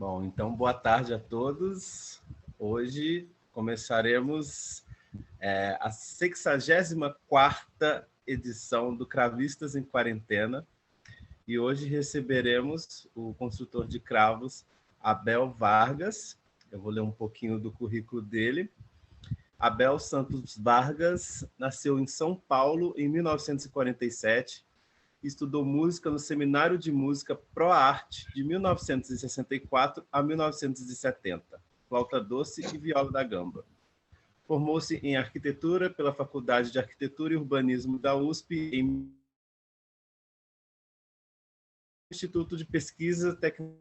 Bom, então boa tarde a todos. Hoje começaremos a 64ª edição do Cravistas em Quarentena e hoje receberemos o construtor de cravos Abel Vargas. Eu vou ler um pouquinho do currículo dele. Abel Santos Vargas nasceu em São Paulo em 1947. Estudou música no Seminário de Música ProArte de 1964 a 1970, flauta doce e viola da gamba. Formou-se em arquitetura pela Faculdade de Arquitetura e Urbanismo da USP em Instituto de Pesquisa Técnica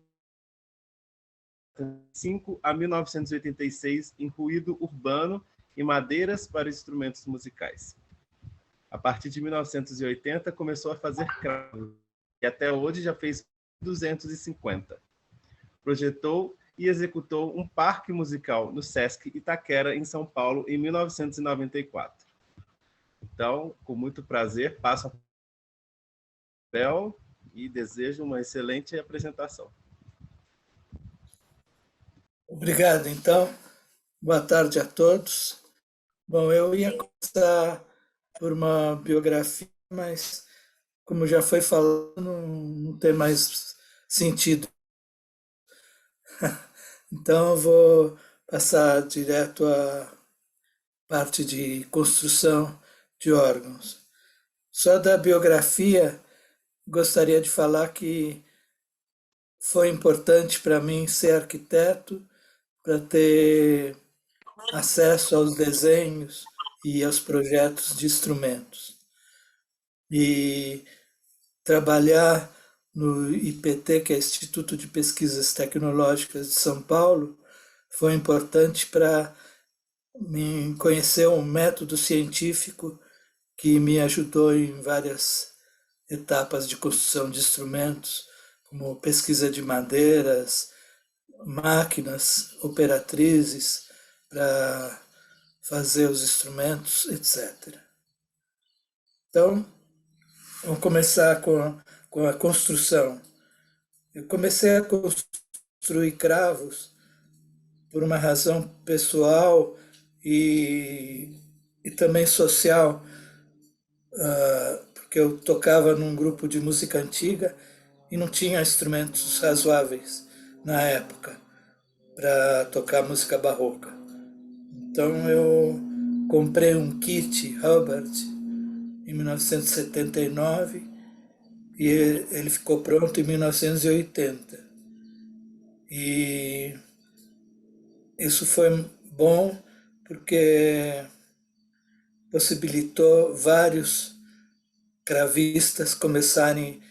5 a 1986 em ruído urbano e madeiras para instrumentos musicais. A partir de 1980, começou a fazer cravos, e até hoje já fez 250. Projetou e executou um parque musical no Sesc Itaquera, em São Paulo, em 1994. Então, com muito prazer, passo a papel e desejo uma excelente apresentação. Obrigado, então. Boa tarde a todos. Bom, eu ia começar por uma biografia, mas como já foi falado, não tem mais sentido. Então eu vou passar direto à parte de construção de órgãos. Só da biografia, gostaria de falar que foi importante para mim ser arquiteto, para ter acesso aos desenhos e aos projetos de instrumentos. E trabalhar no IPT, que é Instituto de Pesquisas Tecnológicas de São Paulo, foi importante para me conhecer um método científico que me ajudou em várias etapas de construção de instrumentos, como pesquisa de madeiras, máquinas operatrizes para fazer os instrumentos, etc. Então, vamos começar com a construção. Eu comecei a construir cravos por uma razão pessoal e também social, porque eu tocava num grupo de música antiga e não tinha instrumentos razoáveis na época para tocar música barroca. Então eu comprei um kit Hubbard em 1979 e ele ficou pronto em 1980. E isso foi bom porque possibilitou vários cravistas começarem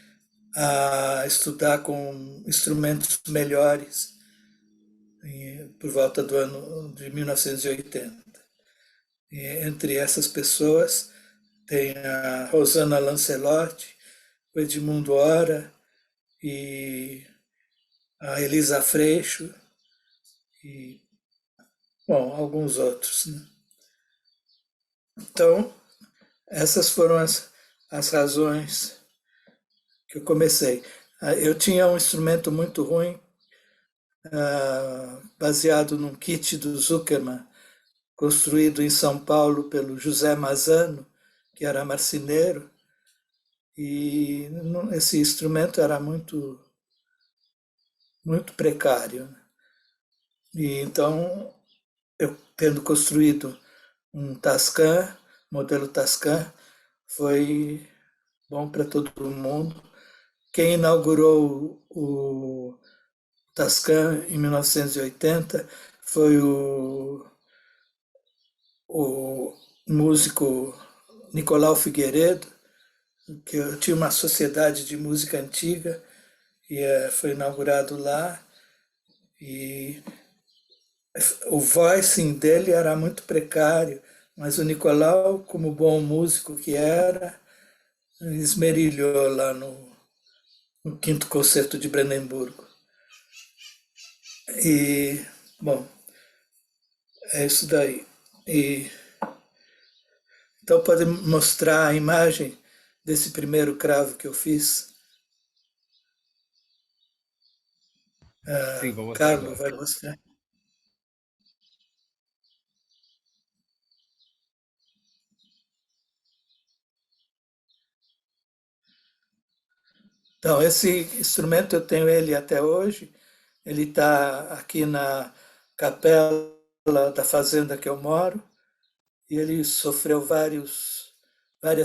a estudar com instrumentos melhores por volta do ano de 1980. E entre essas pessoas tem a Rosana Lancelotti, o Edmundo Hora e a Elisa Freixo e, bom, alguns outros, né? Então, essas foram as razões que eu comecei. Eu tinha um instrumento muito ruim, baseado num kit do Zuckerman, construído em São Paulo pelo José Mazano, que era marceneiro, e esse instrumento era muito precário. E então, eu tendo construído um Tascam, modelo Tascam, foi bom para todo mundo. Quem inaugurou o Tascam em 1980 foi o músico Nicolau Figueiredo, que eu tinha uma sociedade de música antiga e foi inaugurado lá. E o voicing dele era muito precário, mas o Nicolau, como bom músico que era, esmerilhou lá no Quinto Concerto de Brandemburgo. E, bom, é isso daí. Então, pode mostrar a imagem desse primeiro cravo que eu fiz. Sim, vou mostrar Carlos agora. vai mostrar. Então, esse instrumento eu tenho ele até hoje. Ele está aqui na capela da fazenda que eu moro e ele sofreu várias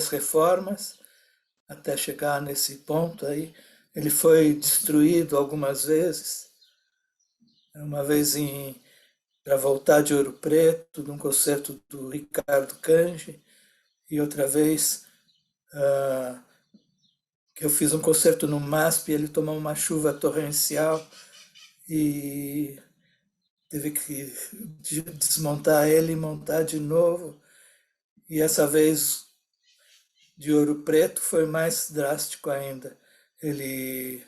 reformas até chegar nesse ponto aí. Ele foi destruído algumas vezes, uma vez para voltar de Ouro Preto, num concerto do Ricardo Cange, e outra vez ah, que eu fiz um concerto no MASP e ele tomou uma chuva torrencial e teve que desmontar ele e montar de novo. E essa vez de Ouro Preto foi mais drástico ainda. Ele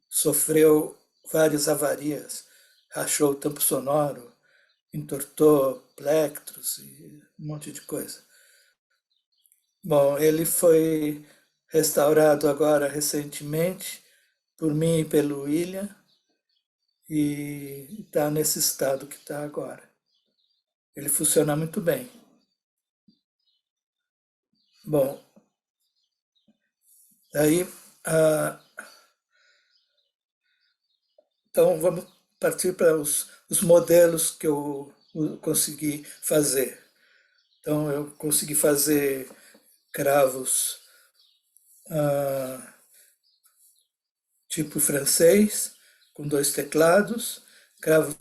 sofreu várias avarias, rachou o tampo sonoro, entortou plectros e um monte de coisa. Bom, ele foi restaurado agora recentemente por mim e pelo William e está nesse estado que está agora. Ele funciona muito bem. Bom, aí então vamos partir para os modelos que eu consegui fazer. Então eu consegui fazer cravos tipo francês, com dois teclados, cravos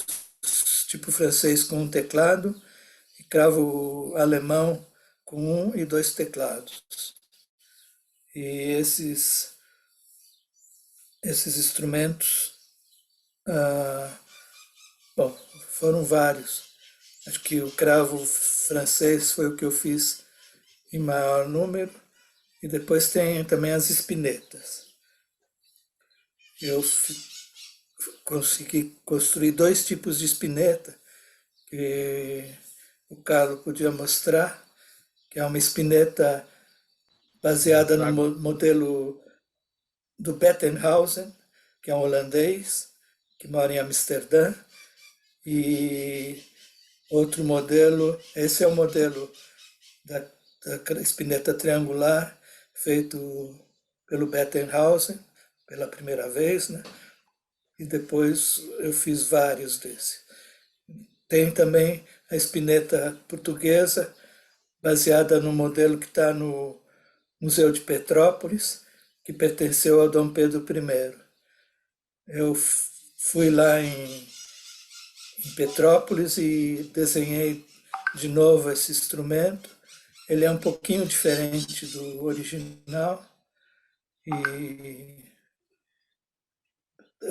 tipo francês com um teclado, e cravo alemão com um e dois teclados. E esses instrumentos, bom, foram vários. Acho que o cravo francês foi o que eu fiz em maior número, e depois tem também as espinetas. Eu consegui construir dois tipos de espineta que o Carlos podia mostrar, que é uma espineta Vou baseada no mostrar agora. modelo do Bettenhausen, que é um holandês que mora em Amsterdã, e outro modelo, esse é o modelo da, da espineta triangular, feito pelo Bettenhausen, pela primeira vez, né? E depois eu fiz vários desses. Tem também a espineta portuguesa, baseada no modelo que está no Museu de Petrópolis, que pertenceu ao Dom Pedro I. Eu fui lá em Petrópolis e desenhei de novo esse instrumento. Ele é um pouquinho diferente do original e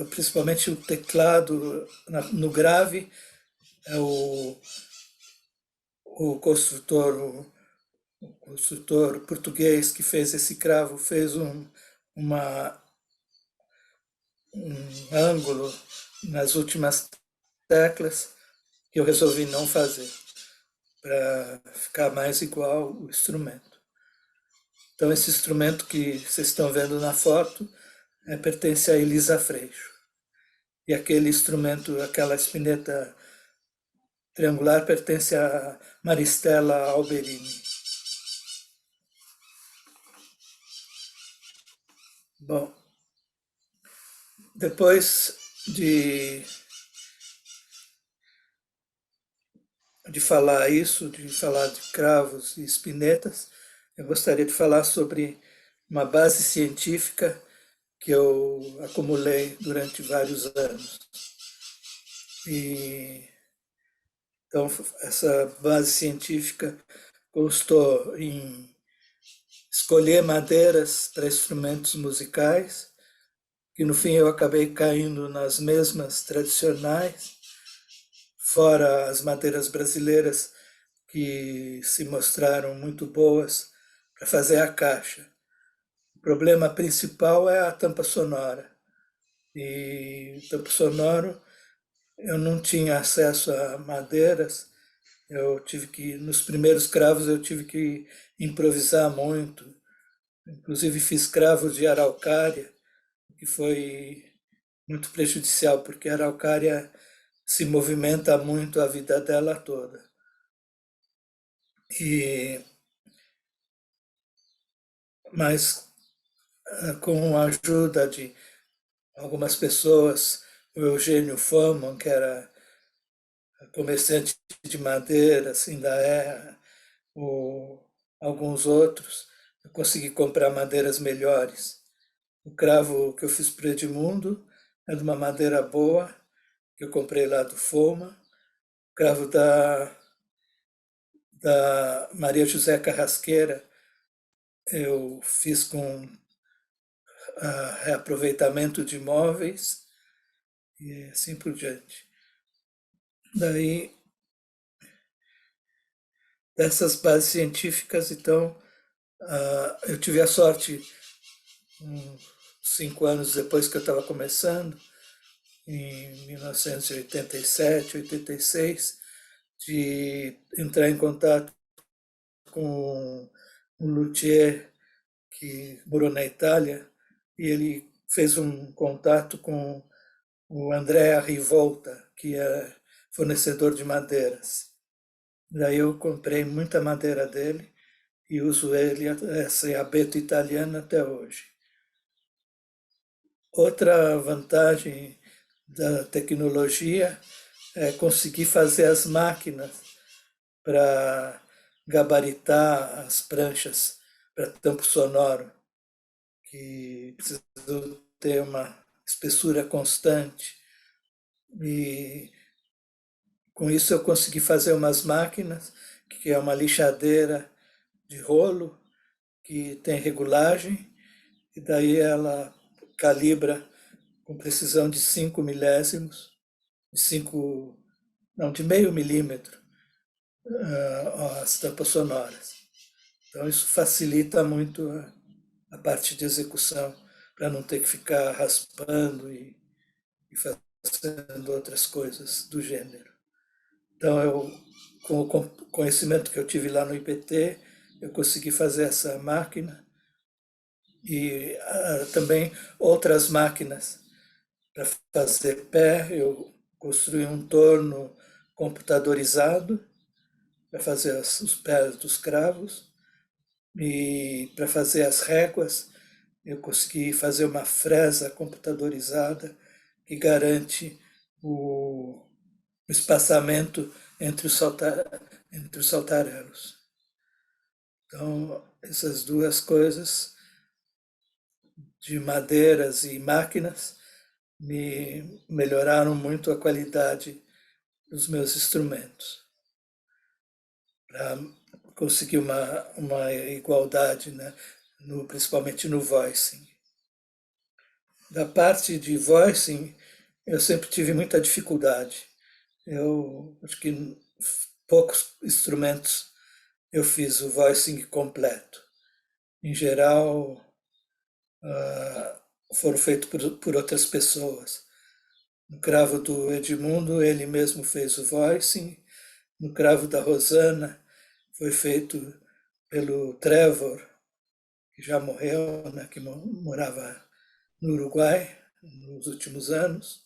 principalmente o teclado no grave é o construtor português que fez esse cravo fez uma, um ângulo nas últimas teclas que eu resolvi não fazer para ficar mais igual o instrumento. Então esse instrumento que vocês estão vendo na foto pertence a Elisa Freixo. E aquele instrumento, aquela espineta triangular, pertence a Maristela Alberini. Bom, depois de falar isso, de falar de cravos e espinetas, eu gostaria de falar sobre uma base científica que eu acumulei durante vários anos. E, então, essa base científica constou em escolher madeiras para instrumentos musicais, que no fim eu acabei caindo nas mesmas tradicionais, fora as madeiras brasileiras que se mostraram muito boas para fazer a caixa. O problema principal é a tampa sonora. E o tampo sonoro eu não tinha acesso a madeiras, eu tive que, nos primeiros cravos eu tive que improvisar muito, inclusive fiz cravos de araucária, que foi muito prejudicial, porque a araucária se movimenta muito a vida dela toda. Mas com a ajuda de algumas pessoas, o Eugênio Fama, que era comerciante de madeiras, ainda é, o, alguns outros, eu consegui comprar madeiras melhores. O cravo que eu fiz para o Edmundo é de uma madeira boa, que eu comprei lá do Foma. O cravo da Maria José Carrasqueira eu fiz com reaproveitamento de imóveis e assim por diante. Daí, dessas bases científicas, então, eu tive a sorte, 5 anos depois que eu estava começando, em 1987, 86, de entrar em contato com um luthier que morou na Itália, e ele fez um contato com o Andrea Rivolta, que é fornecedor de madeiras. Daí eu comprei muita madeira dele e uso ele, essa abeto italiana, até hoje. Outra vantagem da tecnologia é conseguir fazer as máquinas para gabaritar as pranchas para tampo sonoro, que precisa ter uma espessura constante. E com isso eu consegui fazer umas máquinas, que é uma lixadeira de rolo, que tem regulagem, e daí ela calibra com precisão de 5 milésimos, de 5, não, de meio milímetro, as tampas sonoras. Então isso facilita muito a parte de execução, para não ter que ficar raspando e fazendo outras coisas do gênero. Então, com o conhecimento que eu tive lá no IPT, eu consegui fazer essa máquina e também outras máquinas para fazer pé. Eu construí um torno computadorizado para fazer os pés dos cravos e para fazer as réguas eu consegui fazer uma fresa computadorizada que garante o espaçamento entre os saltarelos. Então, essas duas coisas, de madeiras e máquinas, me melhoraram muito a qualidade dos meus instrumentos, para conseguir uma igualdade, né? Principalmente no voicing. Da parte de voicing, eu sempre tive muita dificuldade. Eu acho que poucos instrumentos eu fiz o voicing completo. Em geral, foram feitos por outras pessoas. No cravo do Edmundo, ele mesmo fez o voicing. No cravo da Rosana, foi feito pelo Trevor, que já morreu, né, que morava no Uruguai nos últimos anos.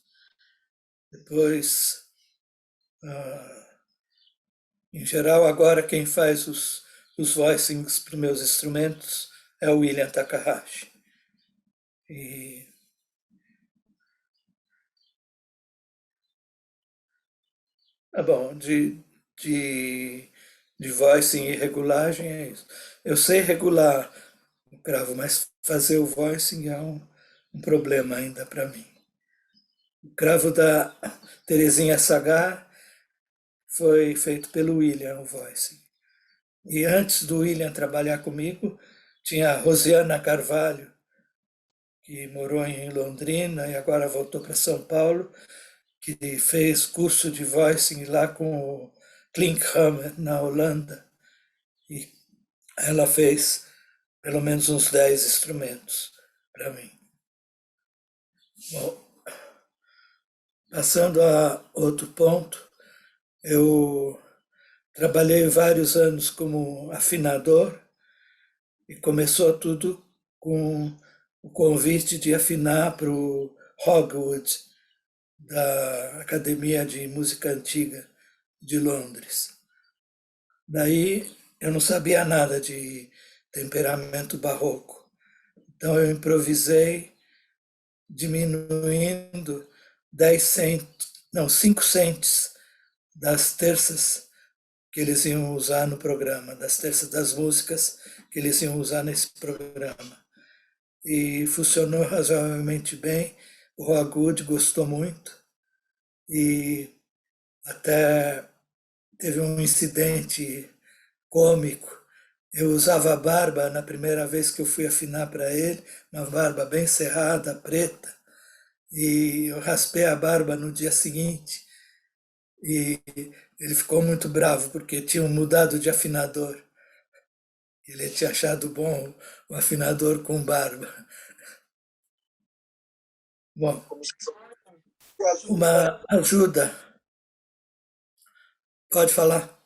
Depois, em geral, agora quem faz os voicings para os meus instrumentos é o William Takahashi. E, bom, de voicing e regulagem é isso. Eu sei regular o cravo, mas fazer o voicing é um problema ainda para mim. O cravo da Terezinha Sagar foi feito pelo William, o voicing. E antes do William trabalhar comigo, tinha a Rosiana Carvalho, que morou em Londrina e agora voltou para São Paulo, que fez curso de voicing lá com o Klinkhammer, na Holanda. E ela fez pelo menos uns 10 instrumentos para mim. Bom, passando a outro ponto, eu trabalhei vários anos como afinador e começou tudo com o convite de afinar para o Hogwood, da Academia de Música Antiga de Londres. Daí eu não sabia nada de temperamento barroco. Então eu improvisei diminuindo 10 cents, não, 5 cents das terças que eles iam usar no programa, das terças das músicas que eles iam usar nesse programa. E funcionou razoavelmente bem. O Roagud gostou muito e até teve um incidente cômico. Eu usava barba na primeira vez que eu fui afinar para ele, uma barba bem cerrada, preta, e eu raspei a barba no dia seguinte e ele ficou muito bravo porque tinham mudado de afinador. Ele tinha achado bom o afinador com barba. Bom, uma ajuda. Pode falar.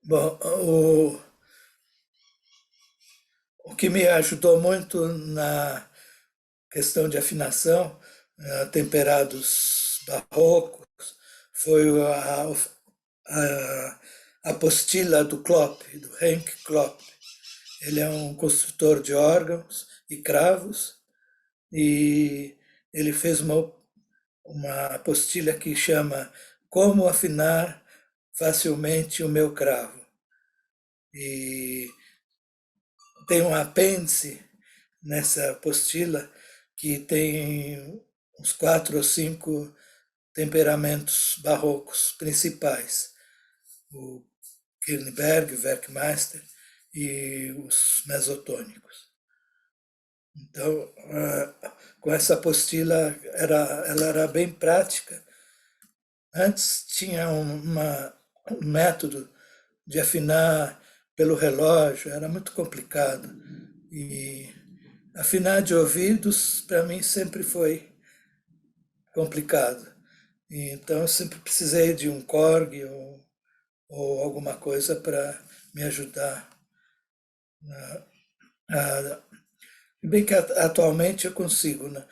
Bom, o que me ajudou muito na questão de afinação, temperados barrocos, foi a apostila do Klopp, do Henk Klopp. Ele é um construtor de órgãos e cravos e ele fez uma apostila que chama Como Afinar Facilmente o Meu Cravo. E tem um apêndice nessa apostila que tem uns 4 ou 5 temperamentos barrocos principais. O Kirnberg, o Werkmeister e os mesotônicos. Então, com essa apostila, ela era bem prática. Antes tinha um método de afinar pelo relógio, era muito complicado. E afinar de ouvidos, para mim, sempre foi complicado. E, então, eu sempre precisei de um Korg ou alguma coisa para me ajudar. A, bem que atualmente eu consigo, né?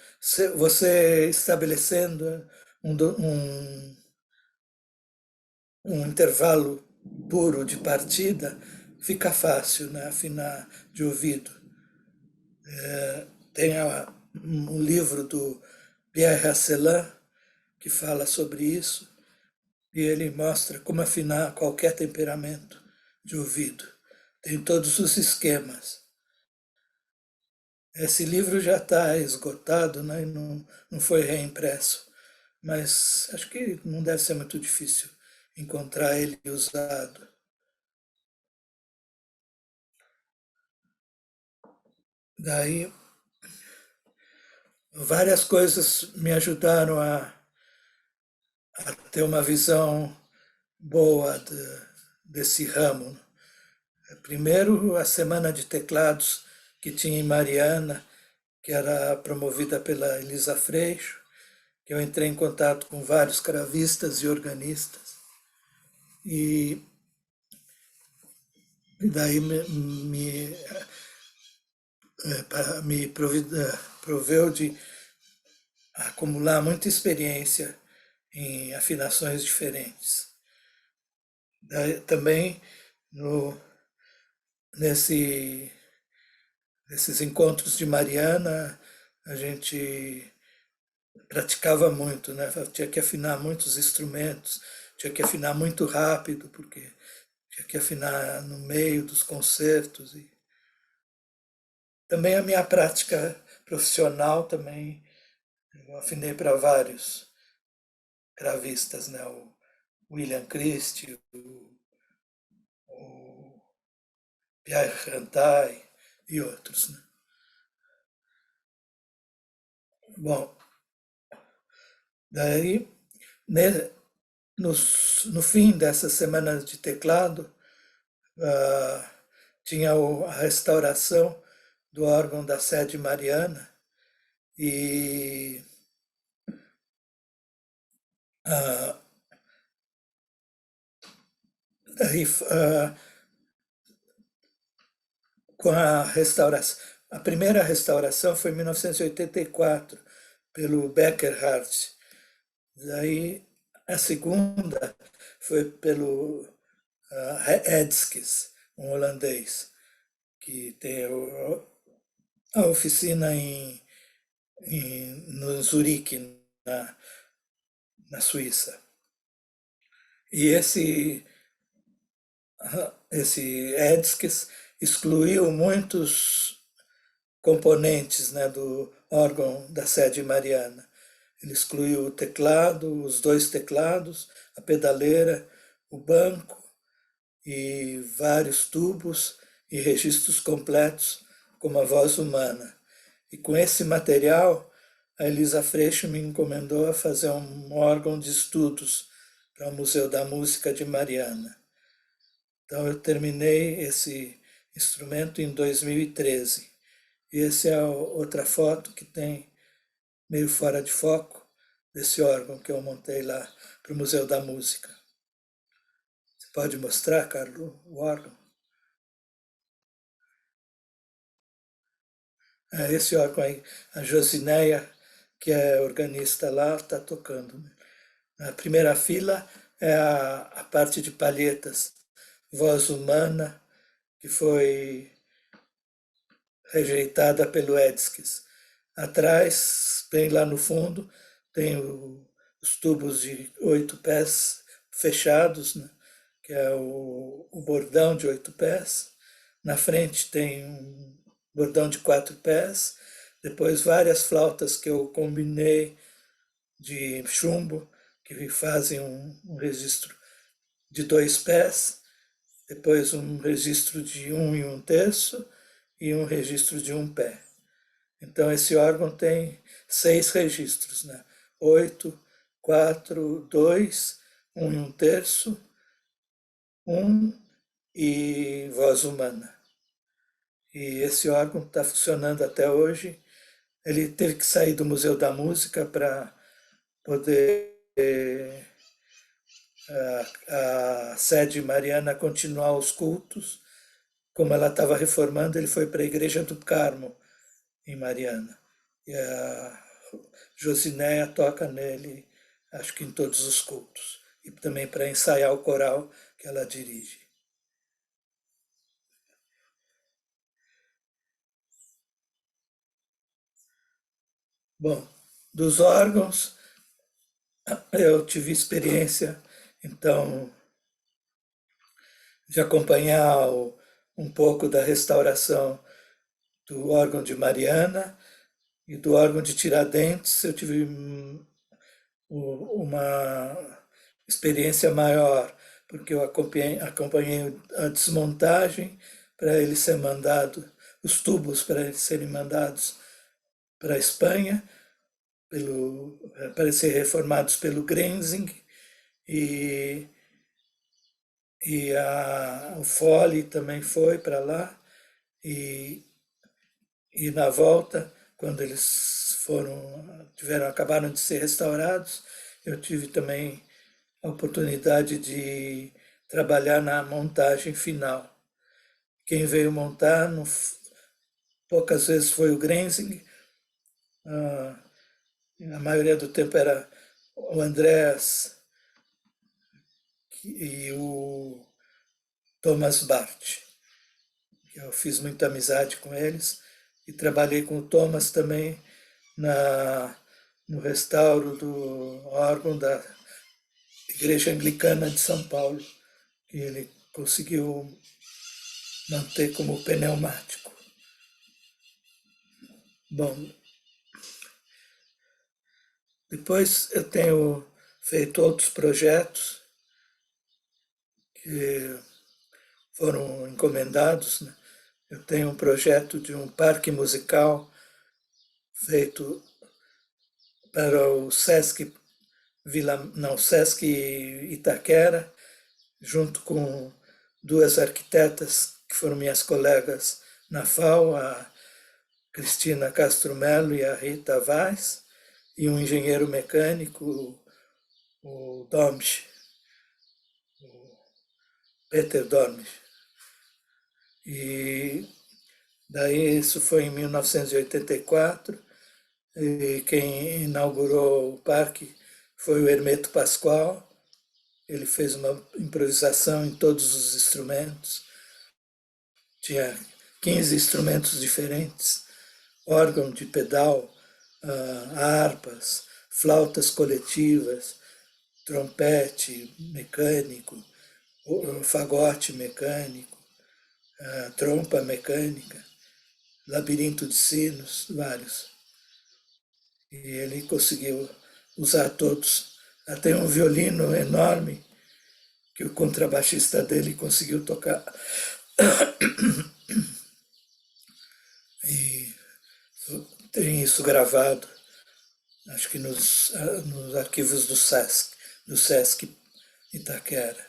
Você estabelecendo um intervalo puro de partida, fica fácil, né? Afinar de ouvido. Tem um livro do Pierre Rasselin que fala sobre isso e ele mostra como afinar qualquer temperamento de ouvido. Tem todos os esquemas. Esse livro já está esgotado, né? E não foi reimpresso, mas acho que não deve ser muito difícil encontrar ele usado. Daí, várias coisas me ajudaram a ter uma visão boa desse ramo. Primeiro, a semana de teclados que tinha em Mariana, que era promovida pela Elisa Freixo, que eu entrei em contato com vários cravistas e organistas. E daí me proveu de acumular muita experiência em afinações diferentes. Daí, também no, nesses encontros de Mariana, a gente praticava muito, né? Tinha que afinar muitos instrumentos, tinha que afinar muito rápido, porque tinha que afinar no meio dos concertos. E também a minha prática profissional também, eu afinei para vários cravistas, né? O William Christie, o Pierre Rantaille e outros, né? Bom, daí, no fim dessas semanas de teclado, ah, tinha a restauração do órgão da sede mariana e ah, aí, com a restauração, A primeira restauração foi em 1984, pelo Beckerhard. Daí a segunda foi pelo Edskes, um holandês, que tem a oficina no Zurique, na Suíça. E esse Edskes excluiu muitos componentes, né, do órgão da sede mariana. Ele excluiu o teclado, os dois teclados, a pedaleira, o banco e vários tubos e registros completos, como a voz humana. E com esse material, a Elisa Freixo me encomendou a fazer um órgão de estudos para o Museu da Música de Mariana. Então eu terminei esse instrumento em 2013. E essa é outra foto que tem meio fora de foco desse órgão que eu montei lá para o Museu da Música. Você pode mostrar, Carlos, o órgão? É esse órgão aí, a Josineia, que é organista lá, está tocando. Na primeira fila é a parte de palhetas, voz humana, que foi rejeitada pelo Edskis. Atrás, bem lá no fundo, tem os tubos de 8 pés fechados, né? Que é o bordão de 8 pés. Na frente tem um bordão de 4 pés. Depois várias flautas que eu combinei de chumbo, que fazem um registro de 2 pés. Depois um registro de 1 1/3 e um registro de 1 pé. Então esse órgão tem 6 registros, né? 8, 4, 2, 1 1/3, 1 e voz humana. E esse órgão está funcionando até hoje. Ele teve que sair do Museu da Música para poder a sede mariana continuar os cultos. Como ela estava reformando, ele foi para a Igreja do Carmo, em Mariana. E a Josinéia toca nele, acho que em todos os cultos. E também para ensaiar o coral que ela dirige. Bom, dos órgãos, eu tive experiência, então, de acompanhar um pouco da restauração do órgão de Mariana e do órgão de Tiradentes. Eu tive uma experiência maior, porque eu acompanhei a desmontagem para ele ser mandado, os tubos para eles serem mandados para a Espanha, para serem reformados pelo Grenzing, e, o Fole também foi para lá, e, na volta, quando eles acabaram de ser restaurados, eu tive também a oportunidade de trabalhar na montagem final. Quem veio montar, poucas vezes foi o Grenzing, a maioria do tempo era o Andreas e o Thomas Bart. Eu fiz muita amizade com eles e trabalhei com o Thomas também no restauro do órgão da Igreja Anglicana de São Paulo, que ele conseguiu manter como pneumático. Bom, depois eu tenho feito outros projetos que foram encomendados, né? Eu tenho um projeto de um parque musical feito para o Sesc Sesc Itaquera, junto com duas arquitetas que foram minhas colegas na FAO, a Cristina Castro Melo e a Rita Vaz, e um engenheiro mecânico, o Domsch, o Peter Domsch. E Daí isso foi em 1984, e quem inaugurou o parque foi o Hermeto Pascoal. Ele fez uma improvisação em todos os instrumentos, tinha 15 instrumentos diferentes, órgão de pedal, harpas, flautas coletivas, trompete mecânico, fagote mecânico, trompa mecânica, labirinto de sinos, vários. E ele conseguiu usar todos. Até um violino enorme que o contrabaixista dele conseguiu tocar. E tem isso gravado, acho que nos arquivos do Sesc Itaquera.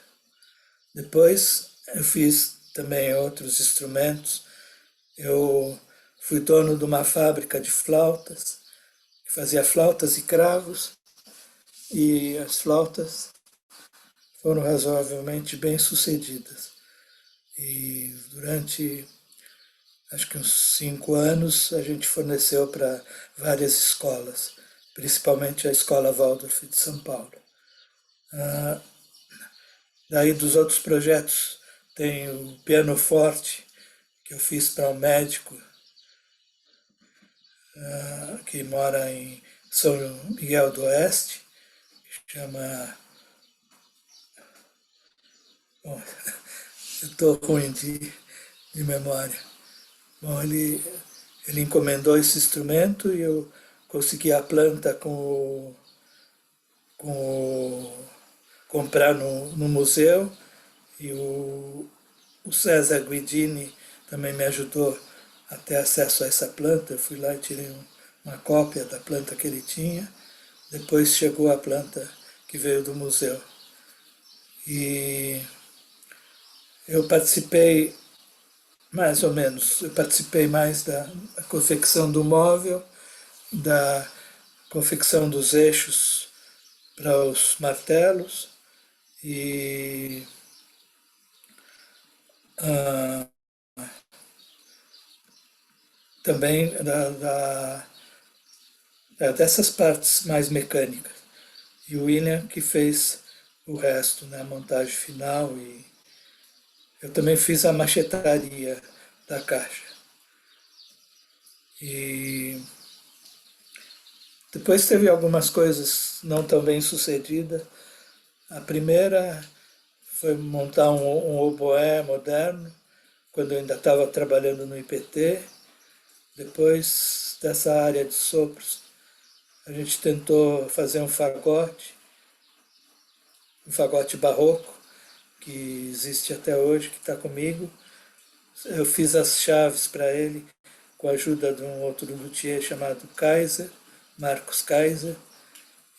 Depois eu fiz também outros instrumentos. Eu fui dono de uma fábrica de flautas, que fazia flautas e cravos, e as flautas foram razoavelmente bem sucedidas. E durante, acho que uns 5 anos, a gente forneceu para várias escolas, principalmente a Escola Waldorf de São Paulo. Daí dos outros projetos tem o pianoforte, que eu fiz para um médico que mora em São Miguel do Oeste, que chama... Bom, eu estou ruim de memória. Bom, ele encomendou esse instrumento e eu consegui a planta comprar no museu, e o César Guidini também me ajudou a ter acesso a essa planta. Eu fui lá e tirei uma cópia da planta que ele tinha. Depois chegou a planta que veio do museu. E eu participei, mais ou menos, eu participei mais da confecção do móvel, da confecção dos eixos para os martelos e também dessas partes mais mecânicas. E o William que fez o resto, né, a montagem final, e eu também fiz a machetaria da caixa. E depois teve algumas coisas não tão bem sucedidas. A primeira foi montar um oboé moderno, quando eu ainda estava trabalhando no IPT. Depois dessa área de sopros, a gente tentou fazer um fagote barroco, que existe até hoje, que está comigo. Eu fiz as chaves para ele com a ajuda de um outro luthier chamado Kaiser, Marcos Kaiser.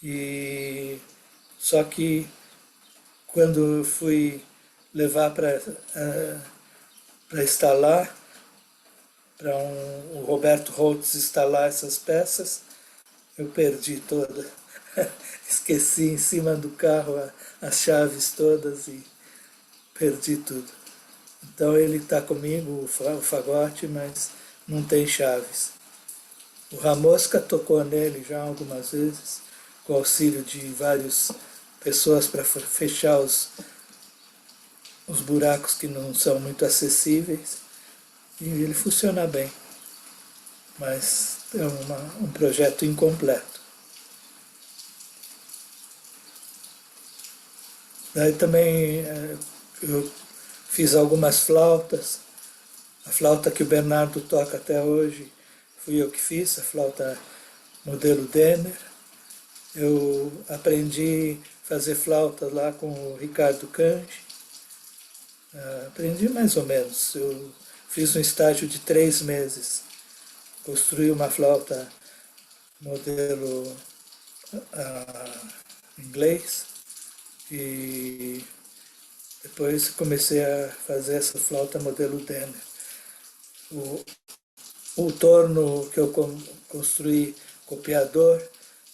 E só que quando eu fui levar para instalar, para o Roberto Holtz instalar essas peças, eu perdi toda. Esqueci em cima do carro as chaves todas e perdi tudo. Então ele está comigo, o fagote, mas não tem chaves. O Ramosca tocou nele já algumas vezes, com auxílio de várias pessoas para fechar os buracos que não são muito acessíveis, e ele funciona bem, mas é um projeto incompleto. Daí também eu fiz algumas flautas. A flauta que o Bernardo toca até hoje fui eu que fiz, a flauta modelo Denner. Eu aprendi a fazer flauta lá com o Ricardo Cange. Aprendi mais ou menos. Eu fiz um estágio de 3 meses. Construí uma flauta modelo inglês e depois comecei a fazer essa flauta modelo Denner. O torno que eu construí, copiador,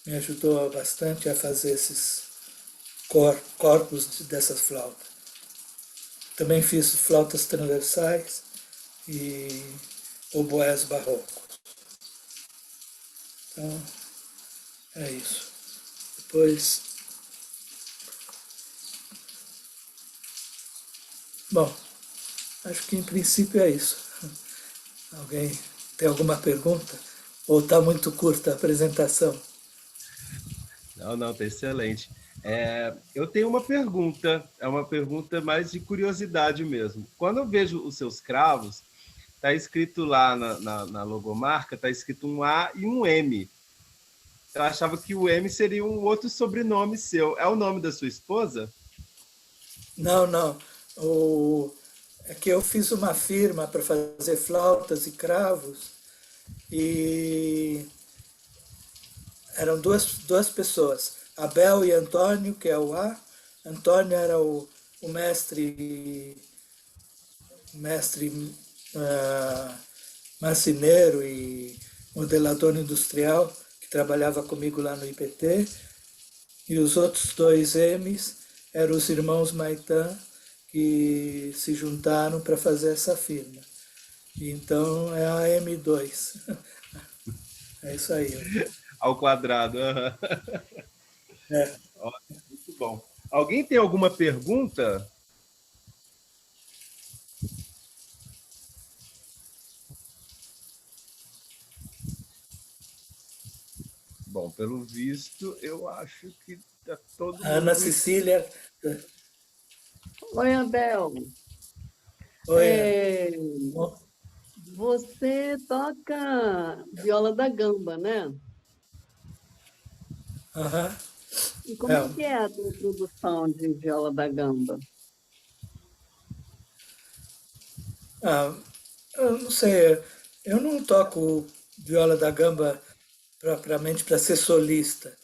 me ajudou bastante a fazer esses corpos dessas flautas. Também fiz flautas transversais e oboés barrocos. Então, é isso. Depois, bom, acho que em princípio é isso. Alguém tem alguma pergunta? Ou está muito curta a apresentação? Não, não, tá excelente. Eu tenho uma pergunta, é uma pergunta mais de curiosidade mesmo. Quando eu vejo os seus cravos, tá escrito lá na logomarca, tá escrito um A e um M. Eu achava que o M seria um outro sobrenome seu. É o nome da sua esposa? Não, não. É que eu fiz uma firma para fazer flautas e cravos e eram duas pessoas, Abel e Antônio, que é o A. Antônio era o mestre marceneiro e modelador industrial, que trabalhava comigo lá no IPT. E os outros dois M's eram os irmãos Maitã, que se juntaram para fazer essa firma. Então é a M2. É isso aí. Ao quadrado. É. Muito bom. Alguém tem alguma pergunta? Bom, pelo visto, eu acho que está todo A Ana mundo. Cecília. Oi, Abel. Oi, Ana. É, Bom, você toca viola da gamba, né? aham. E como é É, que é a tua produção de viola da gamba? eu não sei, eu não toco viola da gamba propriamente para ser solista.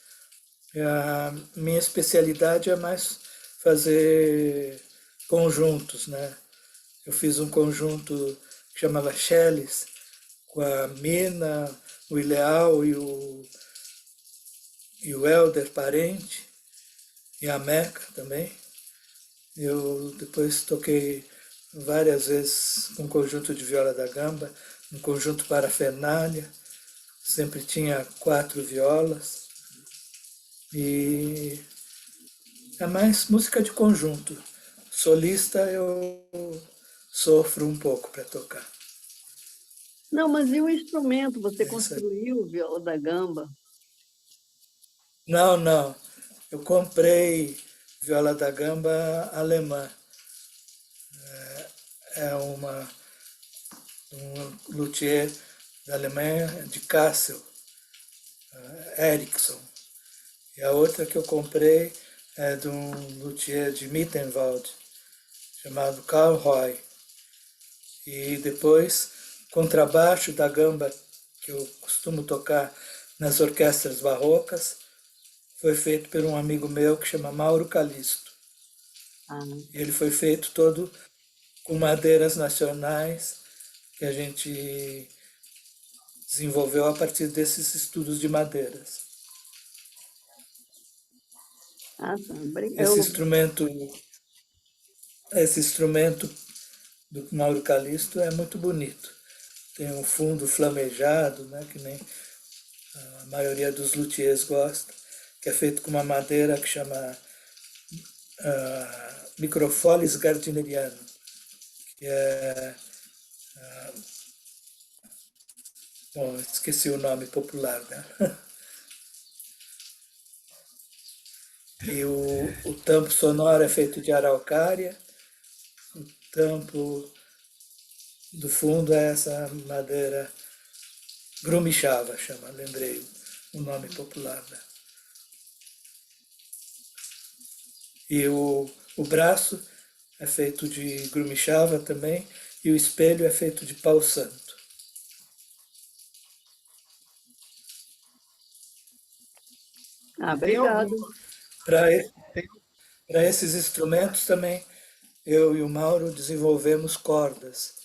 A minha especialidade é mais fazer conjuntos, né? Eu fiz um conjunto que chamava Shellis, com a Mina, o Ileal e o Helder Parente, e a Meca também. Eu depois toquei várias vezes com um conjunto de viola da gamba, um conjunto parafernália, sempre tinha 4 violas, e é mais música de conjunto. Solista eu sofro um pouco para tocar. Não, mas e o instrumento? Você É isso aí. construiu viola da gamba? Não, não. Eu comprei viola da gamba alemã. É um luthier da Alemanha, de Kassel, Ericsson. E a outra que eu comprei é de um luthier de Mittenwald, chamado Karl Roy. E depois, contrabaixo da gamba, que eu costumo tocar nas orquestras barrocas, foi feito por um amigo meu que chama Mauro Calisto. Ah, Ele foi feito todo com madeiras nacionais que a gente desenvolveu a partir desses estudos de madeiras. tá. Esse instrumento, esse instrumento do Mauro Calisto é muito bonito. Tem um fundo flamejado, né, que nem a maioria dos luthiers gosta, que é feito com uma madeira que chama Micropholis gardneriano, que é... bom, esqueci o nome popular, né? E o tampo sonoro é feito de araucária, o tampo do fundo é essa madeira grumixava, chama, lembrei o nome popular. Né? E o braço é feito de grumixava também, e o espelho é feito de pau santo. Tem algum. Obrigado. Para esses instrumentos também, eu e o Mauro desenvolvemos cordas,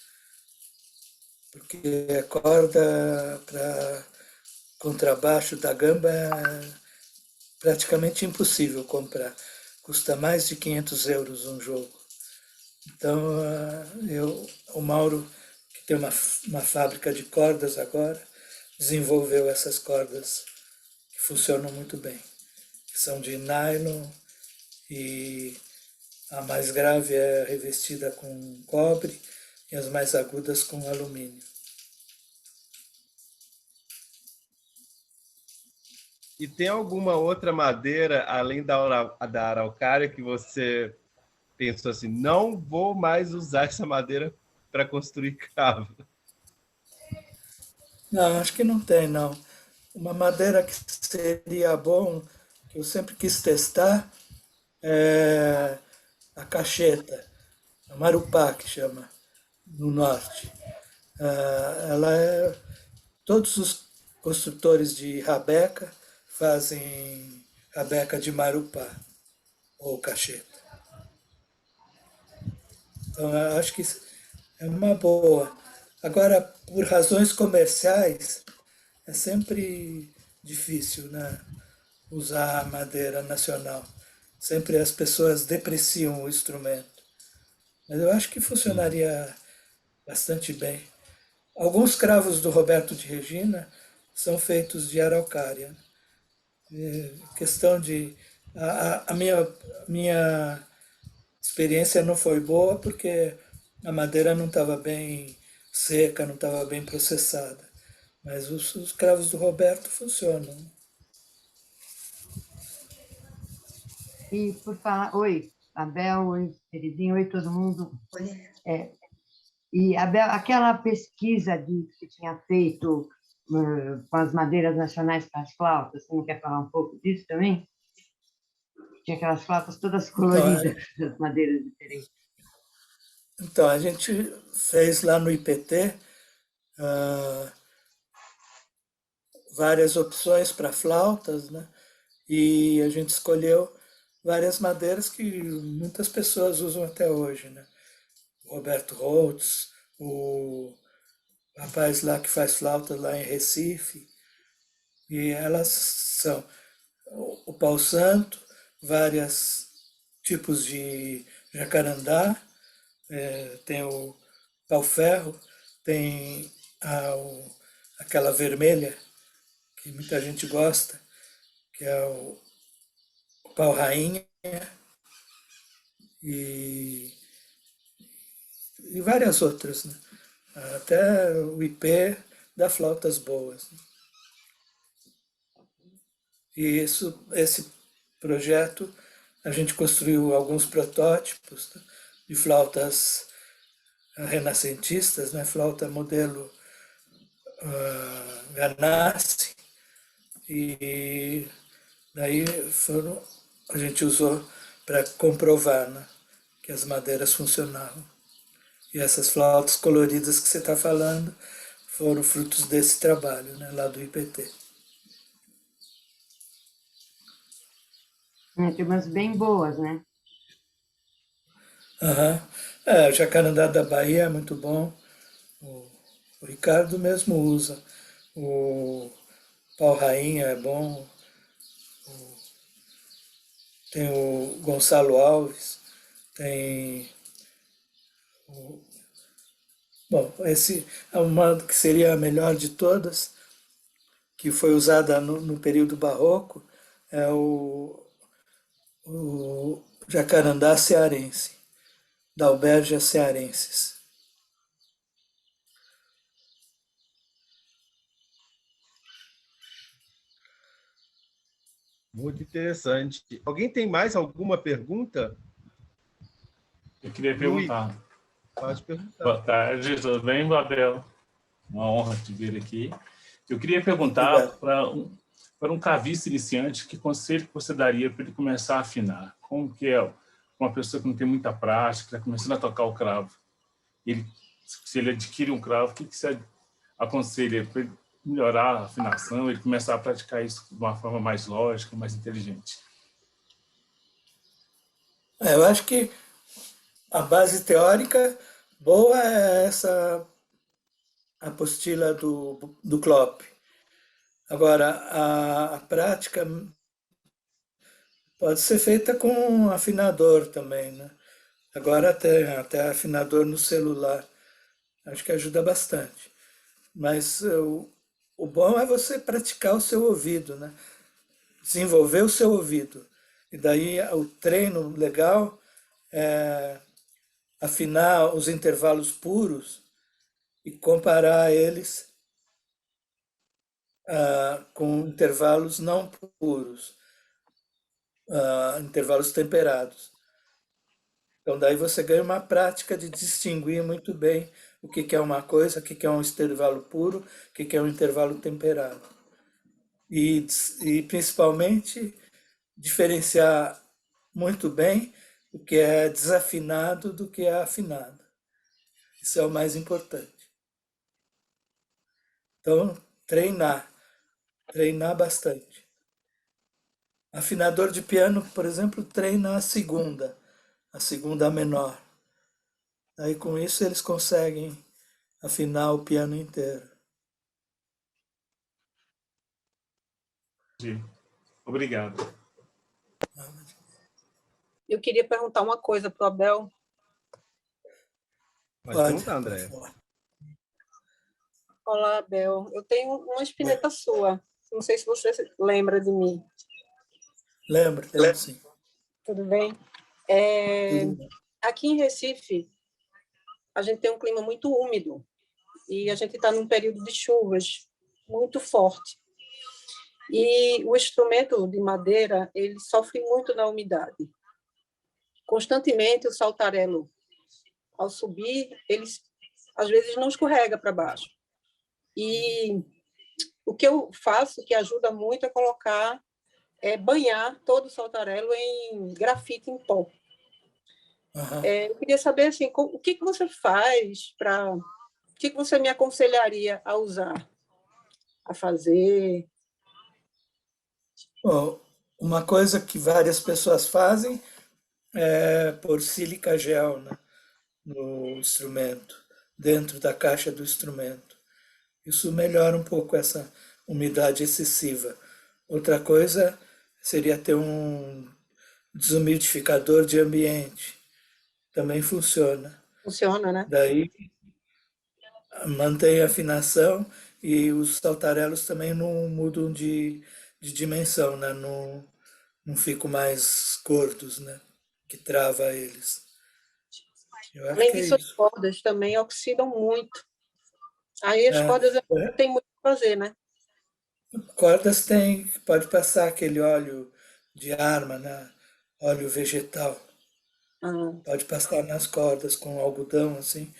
porque a corda para contrabaixo da gamba é praticamente impossível comprar. Custa mais de 500 euros um jogo. Então, o Mauro, que tem uma fábrica de cordas agora, desenvolveu essas cordas que funcionam muito bem, que são de nylon e a mais grave é revestida com cobre e as mais agudas com alumínio. E tem alguma outra madeira, além da araucária, que você pensou assim, não vou mais usar essa madeira para construir cravo? Não, acho que não tem, não. Uma madeira que seria bom, que eu sempre quis testar, é a cacheta, a marupá que chama, no norte. Ela é, todos os construtores de rabeca fazem rabeca de marupá ou cacheta. Então, eu acho que é uma boa. Agora, por razões comerciais, é sempre difícil, né, usar a madeira nacional. Sempre as pessoas depreciam o instrumento. Mas eu acho que Sim. funcionaria bastante bem. Alguns cravos do Roberto de Regina são feitos de araucária. Questão de. A minha experiência não foi boa porque a madeira não estava bem seca, não estava bem processada. Mas os cravos do Roberto funcionam. E por falar, oi, Abel, oi, queridinho, oi, todo mundo. É, e, Abel, aquela pesquisa que tinha feito com as madeiras nacionais para as flautas, você não quer falar um pouco disso também? Tinha aquelas flautas todas Então, coloridas, as madeiras diferentes. então, a gente fez lá no IPT várias opções para flautas, né? E a gente escolheu várias madeiras que muitas pessoas usam até hoje, né? O Roberto Holtz, o rapaz lá que faz flauta lá em Recife, e elas são o pau santo, vários tipos de jacarandá, tem o pau-ferro, tem aquela vermelha, que muita gente gosta, que é o pau-rainha, e, e várias outras, né? Até o IP dá flautas boas. Né? E esse projeto, a gente construiu alguns protótipos, né, de flautas renascentistas, né? Flauta modelo Ganassi, e daí a gente usou para comprovar, né, que as madeiras funcionavam. E essas flautas coloridas que você está falando foram frutos desse trabalho, né, lá do IPT. Tem umas bem boas, né? Uhum. O jacarandá da Bahia é muito bom. O Ricardo mesmo usa. O pau-rainha é bom. Tem o Gonçalo Alves. Tem. Bom, esse é uma que seria a melhor de todas, que foi usada no período barroco, é o jacarandá cearense, da Albergia cearensis. Muito interessante. Alguém tem mais alguma pergunta? Eu queria Luiz, perguntar. pode perguntar. Boa tarde, tudo bem, Babel? Uma honra te ver aqui. Eu queria perguntar Obrigado. para um cavista iniciante, que conselho que você daria para ele começar a afinar? Como que é uma pessoa que não tem muita prática, está começando a tocar o cravo? Se ele adquire um cravo, o que você aconselha para ele melhorar a afinação, ele começar a praticar isso de uma forma mais lógica, mais inteligente? Eu acho que a base teórica boa é essa apostila do Klopp. Agora, a prática pode ser feita com um afinador também, né? Agora até afinador no celular. Acho que ajuda bastante. Mas o bom é você praticar o seu ouvido, né? Desenvolver o seu ouvido. E daí o treino legal é afinar os intervalos puros e comparar eles com intervalos não puros, intervalos temperados. Então, daí você ganha uma prática de distinguir muito bem o que é uma coisa, o que é um intervalo puro, o que é um intervalo temperado. E principalmente, diferenciar muito bem o que é desafinado do que é afinado. Isso é o mais importante. Então, treinar bastante. Afinador de piano, por exemplo, treina a segunda menor. Aí com isso eles conseguem afinar o piano inteiro. Obrigado. Eu queria perguntar uma coisa para o Abel. Pode perguntar, André. Olá, Abel. Eu tenho uma espineta sua. Não sei se você lembra de mim. Lembro sim. Tudo bem? Aqui em Recife, a gente tem um clima muito úmido e a gente está num período de chuvas muito forte. E o instrumento de madeira, ele sofre muito na umidade. Constantemente, o saltarelo, ao subir, ele às vezes não escorrega para baixo. E o que eu faço, que ajuda muito, é colocar, banhar todo o saltarelo em grafite em pó. Uhum. Eu queria saber assim, o que você faz para... O que você me aconselharia a usar, a fazer? Bom, uma coisa que várias pessoas fazem é pôr sílica gel, né, no instrumento, dentro da caixa do instrumento. Isso melhora um pouco essa umidade excessiva. Outra coisa seria ter um desumidificador de ambiente. Também funciona. Funciona, né? Daí mantém a afinação e os saltarelos também não mudam de dimensão, né? Não ficam mais gordos, né? Que trava eles. Eu acho Além que é disso, as isso. cordas também oxidam muito. Aí as cordas não tem muito o que fazer, né? Cordas tem, pode passar aquele óleo de arma, né? Óleo vegetal. Pode passar nas cordas com algodão, assim.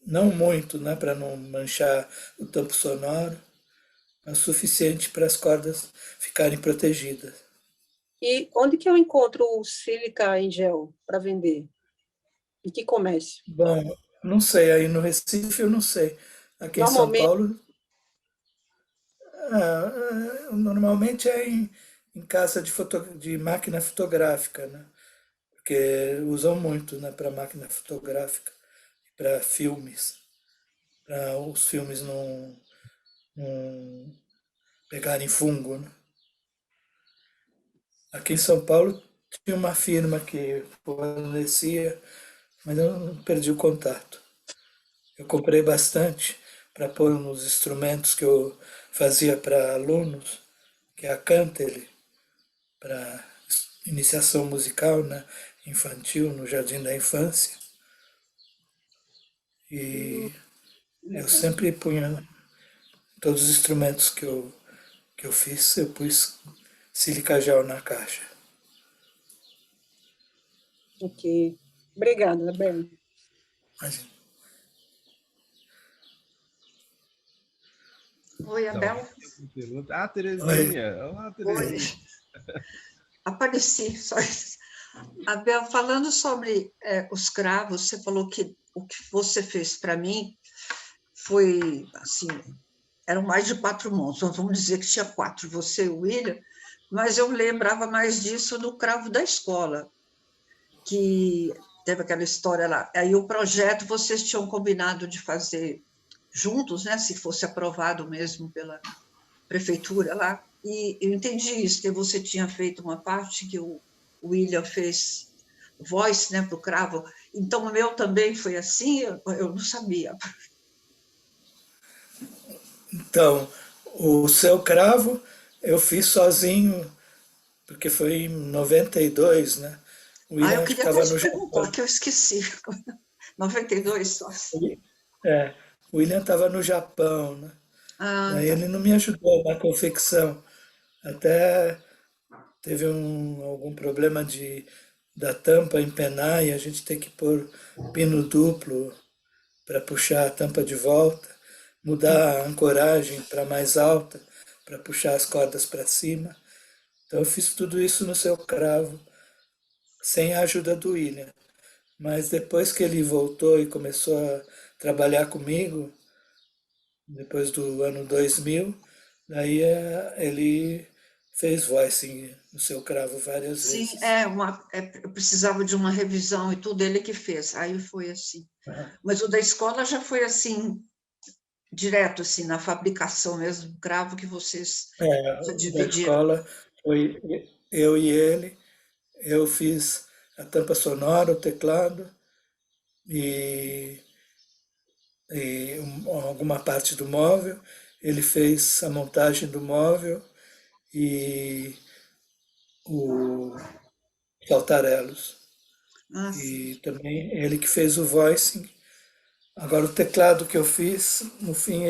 Não muito, né? Para não manchar o tampo sonoro, mas o suficiente para as cordas ficarem protegidas. E onde que eu encontro o sílica em gel para vender? Em que comércio? Bom, não sei, aí no Recife eu não sei. Aqui em São Normalmente, Paulo, normalmente é em casa de máquina fotográfica, né? Porque usam muito, né, para máquina fotográfica, para filmes, para os filmes não pegarem fungo, né? Aqui em São Paulo tinha uma firma que fornecia, mas eu perdi o contato. Eu comprei bastante para pôr nos instrumentos que eu fazia para alunos, que é a Cantel, para iniciação musical, né, infantil, no Jardim da Infância. E eu sempre punha, todos os instrumentos que eu fiz, eu pus sílica gel na caixa. ok. Obrigada, Abel. Imagina. Oi, Abel. Ah, Terezinha. Olá, Terezinha. Oi. Apareci, só isso. Abel, falando sobre os cravos, você falou que o que você fez para mim foi, assim, eram mais de 4 mãos, então vamos dizer que tinha 4, você e o William, mas eu lembrava mais disso no cravo da escola, que teve aquela história lá. Aí o projeto vocês tinham combinado de fazer juntos, né, se fosse aprovado mesmo pela prefeitura lá, e eu entendi isso, que você tinha feito uma parte que o William fez voz, né, para o cravo, Então, o meu também foi assim? Eu não sabia. Então, o Seu Cravo eu fiz sozinho, porque foi em 92, né? O Eu William queria até estava te no perguntar, Japão. que eu esqueci. 92 só. É, o William estava no Japão, né? Ah, Daí tá. ele não me ajudou na confecção. Até teve algum problema da tampa empenar e a gente tem que pôr pino duplo para puxar a tampa de volta, mudar a ancoragem para mais alta, para puxar as cordas para cima. Então eu fiz tudo isso no Seu Cravo, sem a ajuda do William. Mas depois que ele voltou e começou a trabalhar comigo, depois do ano 2000, daí ele fez voicing no Seu Cravo várias Sim, vezes. eu precisava de uma revisão e tudo, ele que fez. Aí foi assim. Mas o da escola já foi assim, direto, assim, na fabricação mesmo, do cravo que vocês já Da dividiram. escola foi eu e ele. Eu fiz a tampa sonora, o teclado e, alguma parte do móvel. Ele fez a montagem do móvel e os altarelos. Ah, sim. E também ele que fez o voicing. Agora, o teclado que eu fiz, no fim,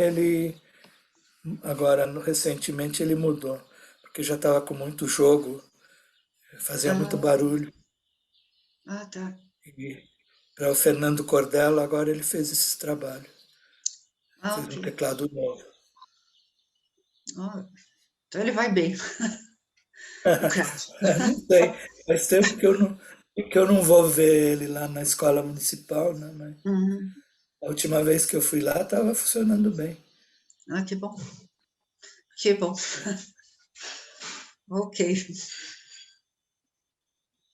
agora, recentemente, ele mudou, porque já estava com muito jogo, fazia muito Ah, barulho. tá. E para o Fernando Cordello, agora ele fez esse trabalho, Ah, fez ok. um teclado novo. Ah, então ele vai bem, o cravo. Não sei, faz tempo que eu não vou ver ele lá na escola municipal, né? Mas Uhum. a última vez que eu fui lá estava funcionando bem. Ah, que bom. Que bom. Ok.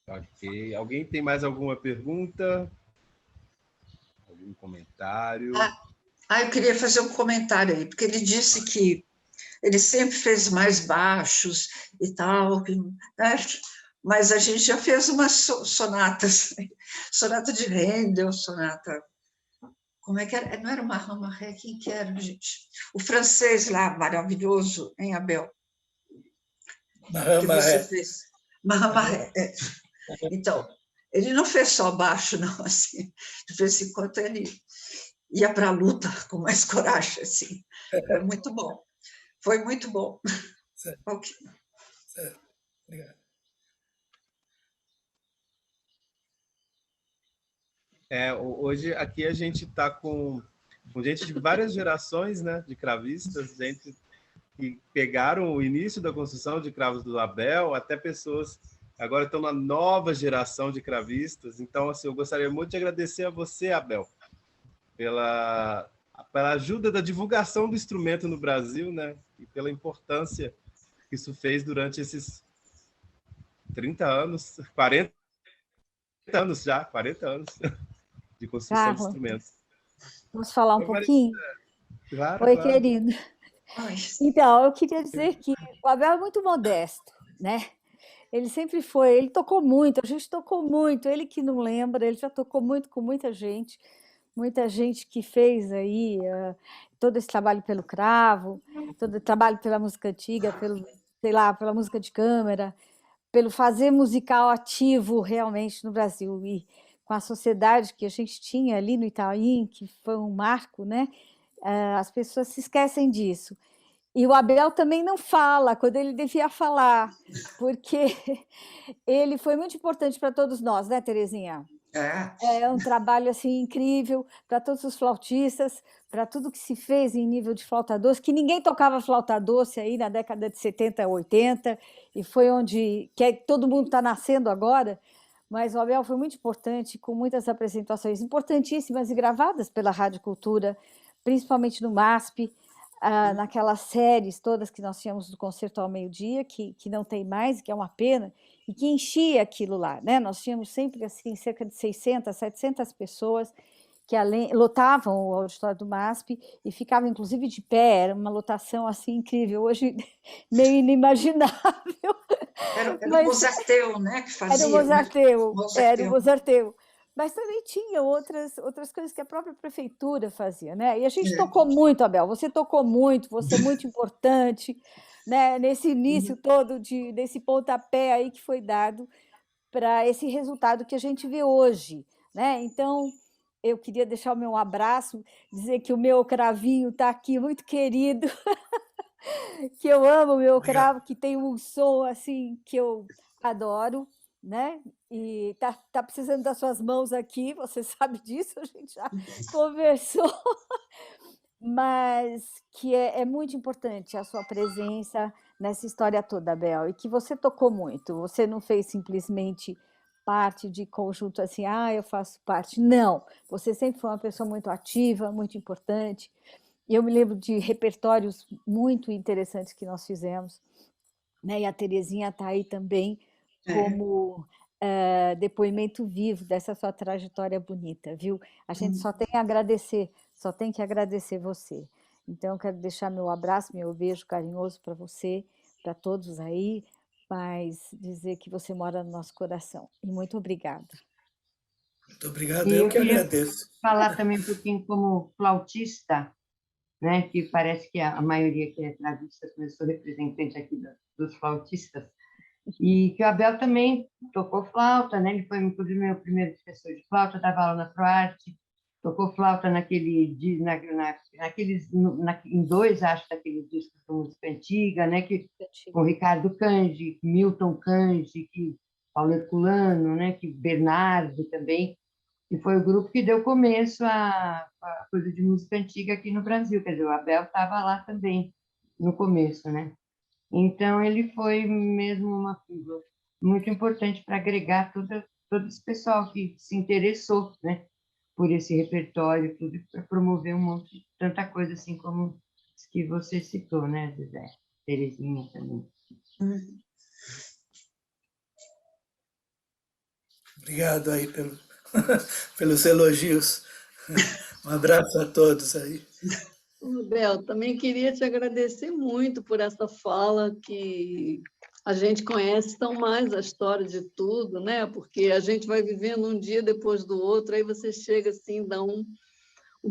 Ok. Alguém tem mais alguma pergunta? Algum comentário? Eu queria fazer um comentário aí, porque ele disse que ele sempre fez mais baixos e tal, né? Mas a gente já fez umas sonatas, sonata de Handel, sonata... Como é que era? Não era Marré, quem que era, gente? O francês lá, maravilhoso, hein, Abel? Que você Marré. fez. Marré. Então, ele não fez só baixo, não, assim. De vez em quando ele ia para a luta com mais coragem, assim. Foi muito bom. Foi muito bom. Certo, Ok. certo. Obrigado. Hoje aqui a gente está com gente de várias gerações, né, de cravistas, gente que pegaram o início da construção de cravos do Abel, até pessoas agora estão na nova geração de cravistas. Então, assim, eu gostaria muito de agradecer a você, Abel, pela ajuda da divulgação do instrumento no Brasil, né, e pela importância que isso fez durante esses 30 anos, 40 anos já, 40 anos de construção de Carlos, instrumentos. posso falar um Oi, pouquinho? Claro, Oi, claro. querido. Ai, Então, eu queria dizer que o Abel é muito modesto, né? Ele sempre foi, ele tocou muito, a gente tocou muito, ele que não lembra, ele já tocou muito com muita gente que fez aí todo esse trabalho pelo cravo, todo o trabalho pela música antiga, sei lá, pela música de câmara, pelo fazer musical ativo realmente no Brasil. E com a sociedade que a gente tinha ali no Itaim, que foi um marco, né? As pessoas se esquecem disso. E o Abel também não fala quando ele devia falar, porque ele foi muito importante para todos nós, né, Terezinha? É um trabalho assim incrível para todos os flautistas, para tudo que se fez em nível de flauta doce, que ninguém tocava flauta doce aí na década de 70, 80, e foi onde todo mundo está nascendo agora, mas o Abel foi muito importante, com muitas apresentações importantíssimas e gravadas pela Rádio Cultura, principalmente no MASP, naquelas séries todas que nós tínhamos do Concerto ao Meio-Dia, que não tem mais, que é uma pena, e que enchia aquilo lá, né? Nós tínhamos sempre assim cerca de 600, 700 pessoas que lotavam o auditório do MASP e ficavam inclusive de pé, era uma lotação assim incrível, hoje meio inimaginável. Era o Mozarteu, né, que fazia. Era o Mozarteu, era o Mozarteu. mas também tinha outras coisas que a própria prefeitura fazia, né? E a gente tocou muito, Abel, você tocou muito, você é muito importante, né? Nesse início todo, desse pontapé aí que foi dado para esse resultado que a gente vê hoje, né? Então, eu queria deixar o meu abraço, dizer que o meu cravinho está aqui muito querido, que eu amo o meu cravo, que tem um som assim que eu adoro, né? E tá precisando das suas mãos aqui, você sabe disso, a gente já conversou, mas que é muito importante a sua presença nessa história toda, Bel, e que você tocou muito, você não fez simplesmente parte de conjunto assim, eu faço parte. Não, você sempre foi uma pessoa muito ativa, muito importante. E eu me lembro de repertórios muito interessantes que nós fizemos, né? E a Terezinha está aí também como depoimento vivo dessa sua trajetória bonita, viu? A gente só tem que agradecer você. Então, eu quero deixar meu abraço, meu beijo carinhoso para você, para todos aí, mas dizer que você mora no nosso coração. E muito obrigada. Muito obrigado, eu que agradeço. Falar também um pouquinho como flautista, né? Que parece que a maioria que é travista, eu sou representante aqui dos flautistas, e que o Abel também tocou flauta, né? Ele foi, inclusive, meu primeiro professor de flauta, dava aula na ProArte, tocou flauta em 2, acho, daqueles discos de música antiga, né? Com Ricardo Cangi, Milton Cangi, Paulo Herculano, né? Que Bernardo também, que foi o grupo que deu começo à coisa de música antiga aqui no Brasil. Quer dizer, o Abel estava lá também no começo, né? Então, ele foi mesmo uma figura muito importante para agregar todo esse pessoal que se interessou, né, por esse repertório, tudo, para promover tanta coisa assim como as que você citou, né, Zezé? Terezinha também. Obrigado aí pelos elogios. Um abraço a todos aí. Bel, também queria te agradecer muito por essa fala, que a gente conhece tão mais a história de tudo, né? Porque a gente vai vivendo um dia depois do outro, aí você chega assim, dá um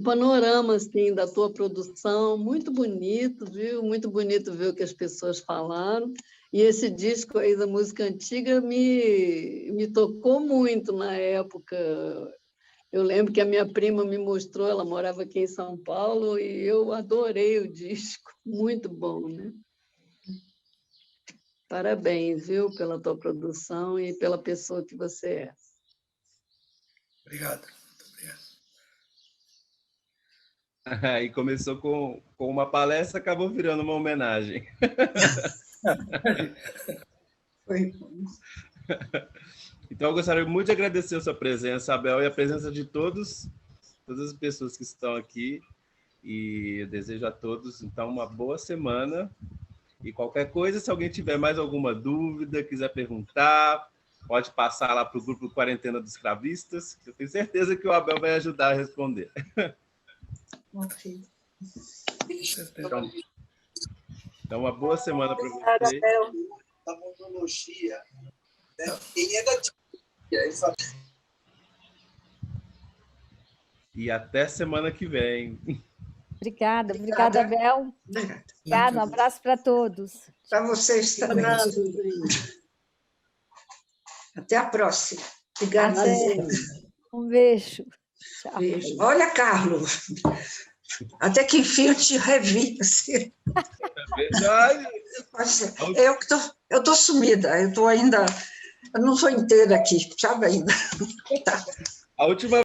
panorama assim, da tua produção, muito bonito, viu? Muito bonito ver o que as pessoas falaram. E esse disco aí da música antiga me tocou muito na época. Eu lembro que a minha prima me mostrou, ela morava aqui em São Paulo, e eu adorei o disco, muito bom, né? Parabéns, viu, pela tua produção e pela pessoa que você é. Obrigado. Muito obrigado. Aí começou com uma palestra, acabou virando uma homenagem. Foi. Então, eu gostaria muito de agradecer a sua presença, Abel, e a presença de todas as pessoas que estão aqui. E eu desejo a todos, então, uma boa semana. E qualquer coisa, se alguém tiver mais alguma dúvida, quiser perguntar, pode passar lá para o grupo Quarentena dos Cravistas, que eu tenho certeza que o Abel vai ajudar a responder. Ok. Então, uma boa semana para vocês. Da monologia, né? Quem é da E até semana que vem. Obrigada, Bel. Obrigada, um abraço para todos. Para vocês também. Até a próxima. Obrigada. Um beijo. Tchau. Beijo. Olha, Carlos, até que enfim eu te revi. Assim. É verdade. Eu estou sumida, eu não estou inteira aqui, sabe ainda. Tá. A última